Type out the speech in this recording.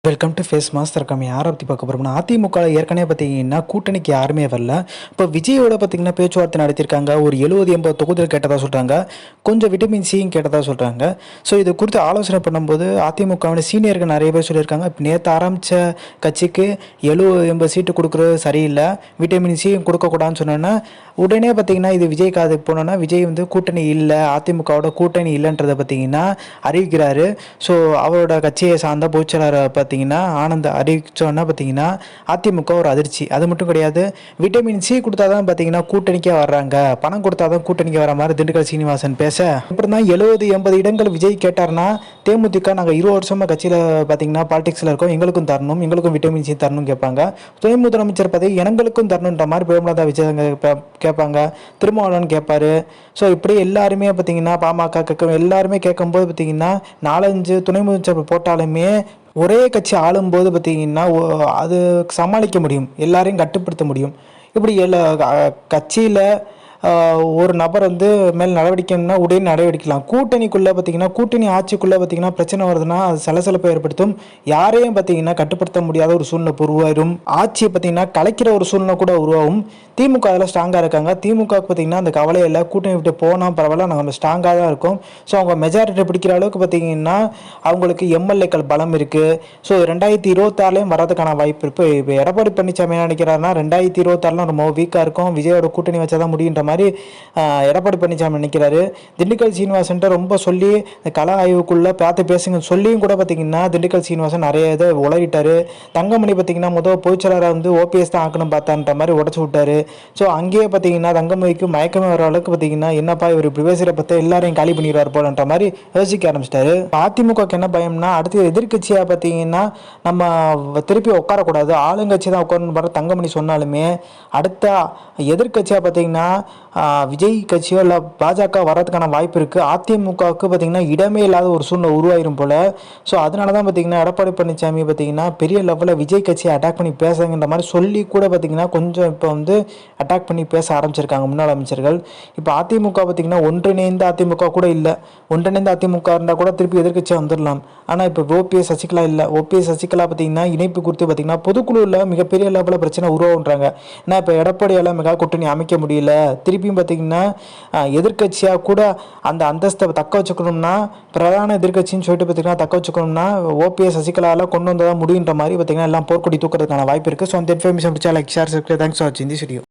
Welcome to face master com. யாரை பற்றி பார்க்க போகிறோம்னா, அதிமுக ஏற்கனவே பார்த்தீங்கன்னா கூட்டணிக்கு யாருமே வரல. இப்போ விஜயோட பார்த்தீங்கன்னா பேச்சுவார்த்தை நடத்தியிருக்காங்க. ஒரு 70-80 தொகுதிகள் கேட்டதாக சொல்கிறாங்க. கொஞ்சம் விட்டமின் சியும் கேட்டதாக சொல்கிறாங்க. ஸோ இது குறித்து ஆலோசனை பண்ணும்போது அதிமுகவின் சீனியர்கள் நிறைய பேர் சொல்லியிருக்காங்க. இப்போ நேற்று ஆரம்பித்த கட்சிக்கு 70-80 சீட்டு கொடுக்குறது சரியில்லை, விட்டமின் சியும் கொடுக்கக்கூடாதுன்னு சொன்னோன்னா உடனே பார்த்தீங்கன்னா இது விஜய் காதுக்கு போனோன்னா விஜய் வந்து கூட்டணி இல்லை, அதிமுகவோட கூட்டணி இல்லைன்றதை பார்த்தீங்கன்னா அறிவிக்கிறாரு. ஸோ அவரோட கட்சியை சார்ந்த பொதுச்செயலாளரை பார்த்தீங்கன்னா ஆனந்த் அறிவிச்சோன்னா பார்த்தீங்கன்னா அதிமுக ஒரு அதிர்ச்சி. அது மட்டும் கிடையாது, விட்டமின் சி கொடுத்தா தான் பார்த்தீங்கன்னா கூட்டணிக்கே வர்றாங்க, பணம் கொடுத்தா தான் கூட்டணிக்கு வர மாதிரி திண்டுக்கல் சீனிவாசன் பேச, அப்புறம் தான் 70-80 இடங்கள் விஜய் கேட்டார்னா தேமுதிக நாங்கள் 20 வருஷமாக கட்சியில் பார்த்தீங்கன்னா பாலிடிக்ஸில் இருக்கோம், எங்களுக்கும் தரணும், எங்களுக்கும் விட்டமின் சி தரணும் கேட்பாங்க. துணை முதலமைச்சர் பதவி எங்களுக்கும் தரணுன்ற மாதிரி பிரேமலதா விஜய் கேட்பாங்க, திருமாவளவன் கேட்பாரு. ஸோ இப்படி எல்லாருமே பார்த்தீங்கன்னா பாமக கேட்க எல்லாருமே கேட்கும்போது பார்த்தீங்கன்னா 4-5 துணை முதலமைச்சர் போட்டாலுமே ஒரே கட்சி ஆளும்போது பார்த்தீங்கன்னா அது சமாளிக்க முடியும், எல்லாரையும் கட்டுப்படுத்த முடியும். இப்படி கட்சியில் ஒரு நபர் வந்து மேல் நடவடிக்கைன்னா உடனே நடவடிக்கலாம். கூட்டணிக்குள்ளே பார்த்தீங்கன்னா கூட்டணி ஆட்சிக்குள்ளே பார்த்தீங்கன்னா பிரச்சனை வருதுன்னா அது சலசலப்பை ஏற்படுத்தும். யாரையும் பார்த்தீங்கன்னா கட்டுப்படுத்த முடியாத ஒரு சூழ்நிலை உருவாயிடும். ஆட்சியை பார்த்தீங்கன்னா கலைக்கிற ஒரு சூழ்நிலை கூட உருவாகும். திமுக அதில் ஸ்ட்ராங்காக இருக்காங்க. திமுக பார்த்தீங்கன்னா அந்த கவலையில் கூட்டணி விட்டு போனால் பரவாயில்ல, நாங்கள் ஸ்ட்ராங்காக தான் இருக்கும். ஸோ அவங்க மெஜாரிட்டி பிடிக்கிற அளவுக்கு பார்த்தீங்கன்னா அவங்களுக்கு எம்எல்ஏக்கள் பலம் இருக்குது. ஸோ 2026 வரதுக்கான வாய்ப்பு இருக்குது. இப்போ எடப்பாடி பழனிசாமி என்ன நினைக்கிறாருன்னா 2026 ரொம்ப வீக்காக இருக்கும், விஜயோட கூட்டணி வச்சா தான் முடியுன்ற மாதிரி எடப்பாடி பழனிசாமி நினைக்கிறாரு. திண்டுக்கல் சீனிவாசன் ரொம்ப சொல்லி கல ஆய்வுக்குள்ள பார்த்து பேசுங்க சொல்லியும் கூட பார்த்தீங்கன்னா திண்டுக்கல் சீனிவாசன் நிறைய இதை உளறிட்டாரு. தங்கமணி பார்த்தீங்கன்னா முதல் பொதுச்செயலாளரை வந்து ஓபிஎஸ் தான் ஆக்கணும் பார்த்தான்ற மாதிரி உடச்சு விட்டாரு. ஸோ அங்கேயே பார்த்தீங்கன்னா தங்கமணிக்கு மயக்கமே வர அளவுக்கு பார்த்தீங்கன்னா என்னப்பா இவர் இப்படி பேசுகிற பற்றி எல்லாரையும் காலி பண்ணிடுவார் போலன்ற மாதிரி யோசிக்க ஆரம்பிச்சிட்டாரு. அதிமுகவுக்கு என்ன பயம்னா அடுத்து எதிர்கட்சியாக பார்த்தீங்கன்னா நம்ம திருப்பி உட்காரக்கூடாது, ஆளுங்கட்சி தான் உட்காரணும் பாரு தங்கமணி சொன்னாலுமே அடுத்த எதிர்கட்சியாக பார்த்தீங்கன்னா விஜய் கட்சியோ இல்லை பாஜக வர்றதுக்கான வாய்ப்பு இருக்குது. அதிமுகவுக்கு பார்த்தீங்கன்னா இடமே இல்லாத ஒரு சூழ்நிலை உருவாயிரும் போல். ஸோ அதனால தான் பார்த்தீங்கன்னா எடப்பாடி பழனிசாமி பார்த்தீங்கன்னா பெரிய லெவலில் விஜய் கட்சியை அட்டாக் பண்ணி பேசுங்கிற மாதிரி சொல்லி கூட பார்த்தீங்கன்னா கொஞ்சம் இப்போ வந்து அட்டாக் பண்ணி பேச ஆரம்பிச்சிருக்காங்க முன்னாள் அமைச்சர்கள். இப்போ அதிமுக பார்த்தீங்கன்னா ஒன்றிணைந்த அதிமுக கூட இல்லை, ஒன்றிணைந்த அதிமுக இருந்தால் கூட திருப்பி எதிர்கட்சியாக வந்துடலாம். ஆனால் இப்போ ஓபிஎஸ் சசிகலா இல்லை. ஓபிஎஸ் சசிகலா பார்த்தீங்கன்னா இணைப்பு குறித்து பார்த்தீங்கன்னா பொதுக்குழுவில் மிகப்பெரிய லெவலில் பிரச்சனை உருவாகுன்றாங்க. ஏன்னா இப்போ எடப்பாடியால் மெகா கூட்டணி அமைக்க முடியல, திருப்பியும் பார்த்தீங்கன்னா எதிர்கட்சியாக கூட அந்த அந்தஸ்தை தக்க வச்சுக்கணும்னா பிரதான எதிர்கட்சின்னு சொல்லிட்டு பார்த்தீங்கன்னா தக்க வச்சுக்கணும்னா ஓபிஎஸ் சசிகலாவில் கொண்டு வந்ததாக முடியுன்ற மாதிரி பார்த்தீங்கன்னா எல்லாம் போர்க்கொடி தூக்கிறதுக்கான வாய்ப்பு இருக்குது. ஸோ அந்த இன்ஃபர்மேஷன் பிடிச்சா like share subscribe. Thanks for வாட்சிங் திஸ் வீடியோ.